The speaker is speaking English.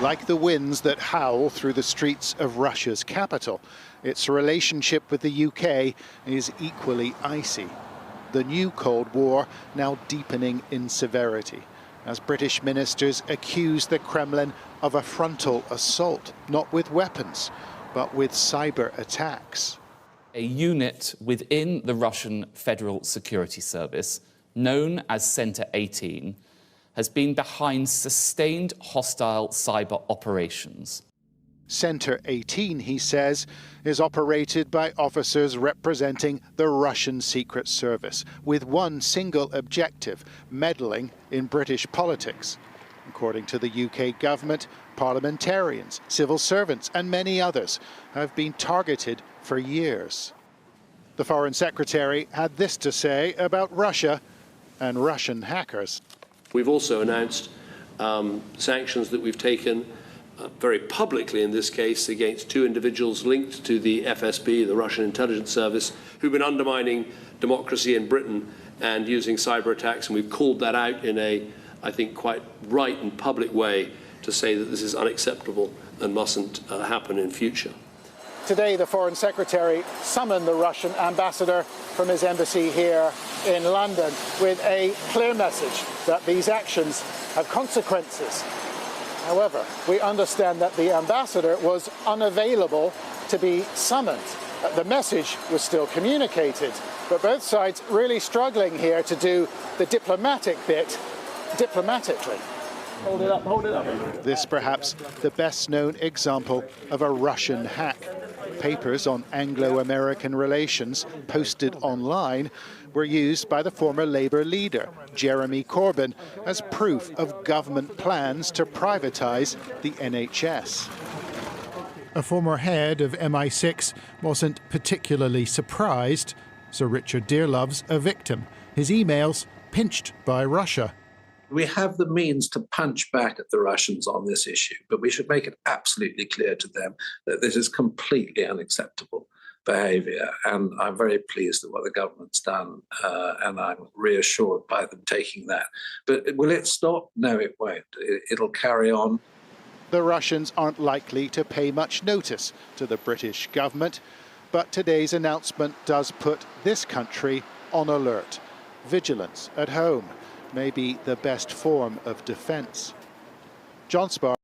Like the winds that howl through the streets of Russia's capital, its relationship with the UK is equally icy. The new Cold War now deepening in severity, as British ministers accuse the Kremlin of a frontal assault, not with weapons, but with cyber attacks. A unit within the Russian Federal Security Service, known as Center 18, has been behind sustained hostile cyber operations. Center 18, he says, is operated by officers representing the Russian Secret Service, with one single objective: meddling in British politics. According to the UK government, parliamentarians, civil servants and many others have been targeted for years. The Foreign Secretary had this to say about Russia and Russian hackers. We've also announced sanctions that we've taken very publicly in this case against two individuals linked to the FSB, the Russian intelligence service, who've been undermining democracy in Britain and using cyber attacks, and we've called that out in a, I think, quite right and public way to say that this is unacceptable and mustn't happen in future. Today, the Foreign Secretary summoned the Russian ambassador from his embassy here in London with a clear message that these actions have consequences. However, we understand that the ambassador was unavailable to be summoned. The message was still communicated, but both sides really struggling here to do the diplomatic bit diplomatically. Hold it up, hold it up. This perhaps the best known example of a Russian hack. Papers on Anglo-American relations posted online were used by the former Labour leader, Jeremy Corbyn, as proof of government plans to privatise the NHS. A former head of MI6 wasn't particularly surprised. Sir Richard Dearlove's a victim. His emails pinched by Russia. We have the means to punch back at the Russians on this issue, but we should make it absolutely clear to them that this is completely unacceptable behaviour. And I'm very pleased at what the government's done, and I'm reassured by them taking that. But will it stop? No, it won't. It'll carry on. The Russians aren't likely to pay much notice to the British government, but today's announcement does put this country on alert. Vigilance at home may be the best form of defence. John Spar.